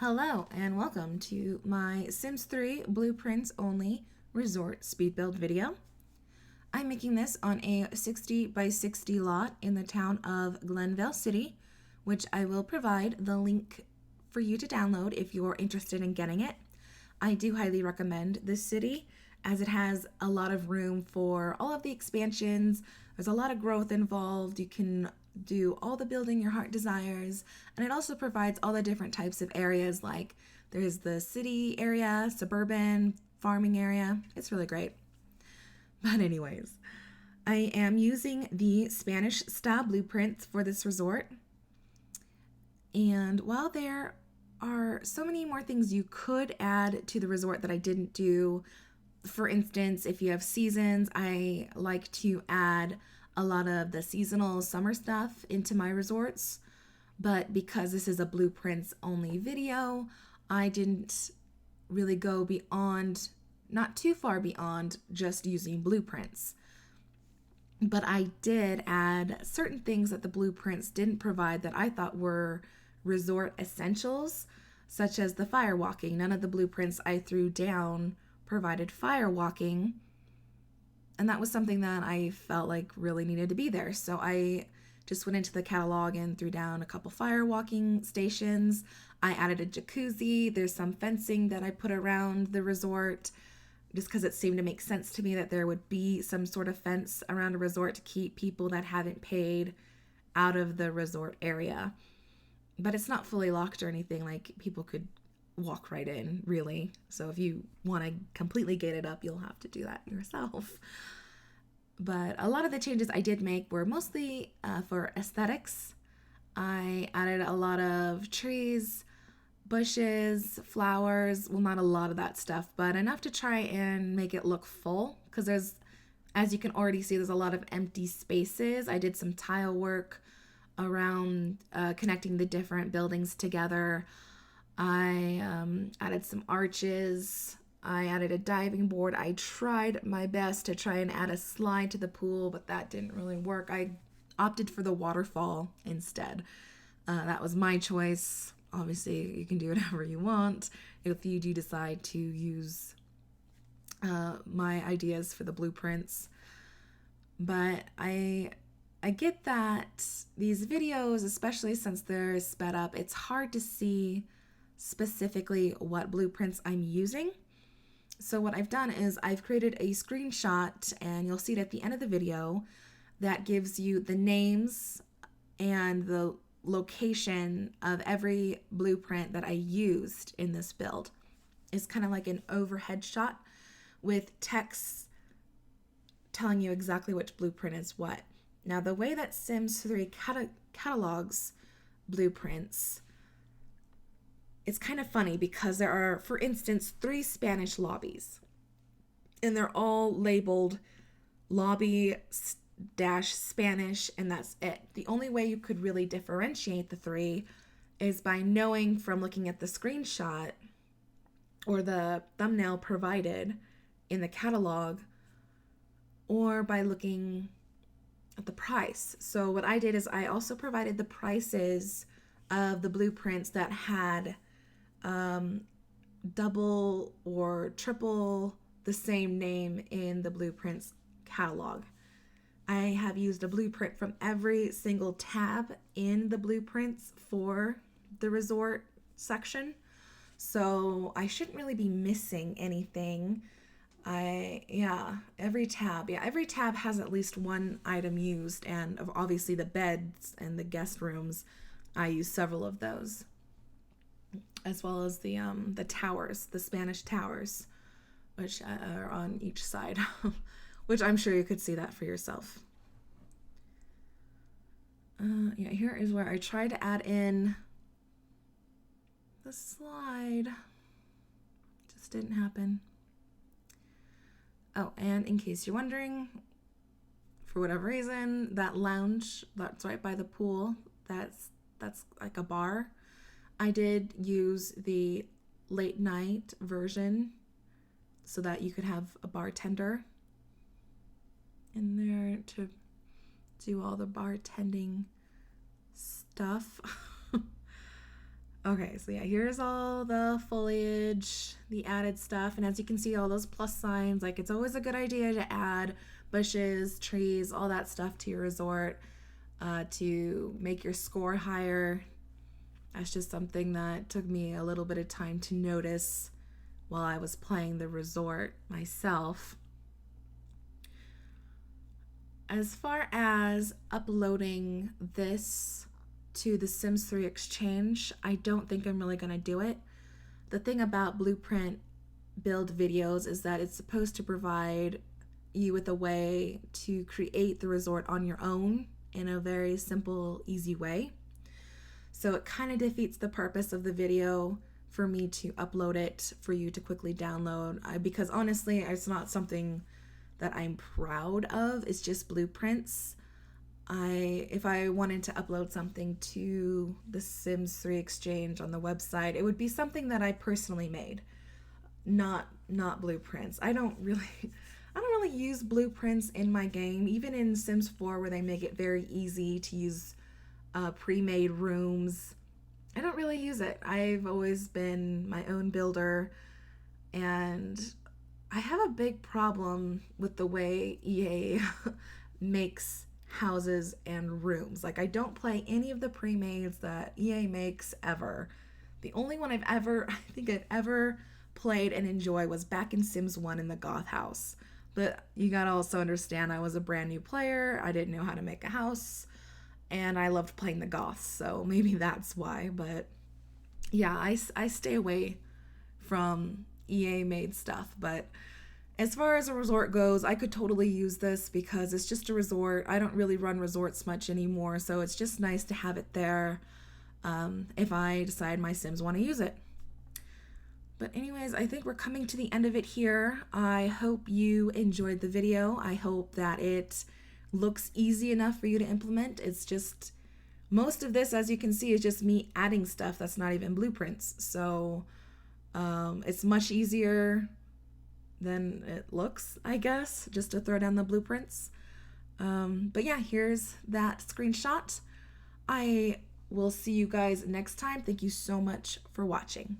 Hello and welcome to my Sims 3 Blueprints Only Resort Speed Build video. I'm making this on a 60 by 60 lot in the town of Glenvale City, which I will provide the link for you to download if you're interested in getting it. I do highly recommend this city as it has a lot of room for all of the expansions. There's a lot of growth involved. You can do all the building your heart desires, and it also provides all the different types of areas, like there's the city area, suburban, farming area. It's really great. But anyways, I am using the Spanish style blueprints for this resort, and while there are so many more things you could add to the resort that I didn't do, for instance, if you have seasons, I like to add a lot of the seasonal summer stuff into my resorts. But because this is a blueprints only video, I didn't really go beyond, not too far beyond just using blueprints. But I did add certain things that the blueprints didn't provide that I thought were resort essentials, such as the fire walking. None of the blueprints I threw down provided fire walking, and that was something that I felt like really needed to be there. So I just went into the catalog and threw down a couple fire walking stations. I added a jacuzzi. There's some fencing that I put around the resort just because it seemed to make sense to me that there would be some sort of fence around a resort to keep people that haven't paid out of the resort area. But it's not fully locked or anything, like people could walk right in, really. So if you want to completely gate it up, you'll have to do that yourself. But a lot of the changes I did make were mostly for aesthetics. I added a lot of trees, bushes, flowers. Well, not a lot of that stuff, but enough to try and make it look full, because there's, as you can already see, there's a lot of empty spaces. I did some tile work around connecting the different buildings together. I added some arches. I added a diving board. I tried my best to try and add a slide to the pool, but that didn't really work. I opted for the waterfall instead. That was my choice. Obviously, you can do whatever you want if you do decide to use my ideas for the blueprints. But I get that these videos, especially since they're sped up, it's hard to see specifically what blueprints I'm using. So what I've done is I've created a screenshot, and you'll see it at the end of the video, that gives you the names and the location of every blueprint that I used in this build. It's kind of like an overhead shot with text telling you exactly which blueprint is what. Now, the way that Sims 3 catalogs blueprints, it's kind of funny because there are, for instance, 3 Spanish lobbies, and they're all labeled lobby dash Spanish, and that's it. The only way you could really differentiate the 3 is by knowing from looking at the screenshot or the thumbnail provided in the catalog, or by looking at the price. So what I did is I also provided the prices of the blueprints that had double or triple the same name in the blueprints catalog. I have used a blueprint from every single tab in the blueprints for the resort section, so I shouldn't really be missing anything. Every tab has at least one item used, and obviously the beds and the guest rooms, I use several of those, as well as the towers, the Spanish towers, which are on each side, which I'm sure you could see that for yourself. Here is where I try to add in the slide. Just didn't happen. Oh, and in case you're wondering, for whatever reason, that lounge that's right by the pool, that's like a bar. I did use the late night version so that you could have a bartender in there to do all the bartending stuff. Okay, so yeah, here's all the foliage, the added stuff, and as you can see, all those plus signs. Like, it's always a good idea to add bushes, trees, all that stuff to your resort to make your score higher. That's just something that took me a little bit of time to notice while I was playing the resort myself. As far as uploading this to the Sims 3 Exchange, I don't think I'm really going to do it. The thing about Blueprint build videos is that it's supposed to provide you with a way to create the resort on your own in a very simple, easy way. So it kind of defeats the purpose of the video for me to upload it for you to quickly download, because honestly, it's not something that I'm proud of. It's just blueprints. If I wanted to upload something to the Sims 3 Exchange on the website, it would be something that I personally made, not blueprints. I don't really use blueprints in my game, even in Sims 4 where they make it very easy to use pre-made rooms. I don't really use it. I've always been my own builder, and I have a big problem with the way EA makes houses and rooms. Like, I don't play any of the pre-mades that EA makes ever. The only one I think I've ever played and enjoy was back in Sims 1 in the Goth house. But you gotta also understand, I was a brand new player. I didn't know how to make a house, and I loved playing the Goths, so maybe that's why. But yeah, I stay away from EA made stuff. But as far as a resort goes, I could totally use this because it's just a resort. I don't really run resorts much anymore, so it's just nice to have it there if I decide my Sims want to use it. But anyways, I think we're coming to the end of it here. I hope you enjoyed the video. I hope that it looks easy enough for you to implement. It's just, most of this, as you can see, is just me adding stuff that's not even blueprints. So it's much easier than it looks, I guess, just to throw down the blueprints. But yeah, here's that screenshot. I will see you guys next time. Thank you so much for watching.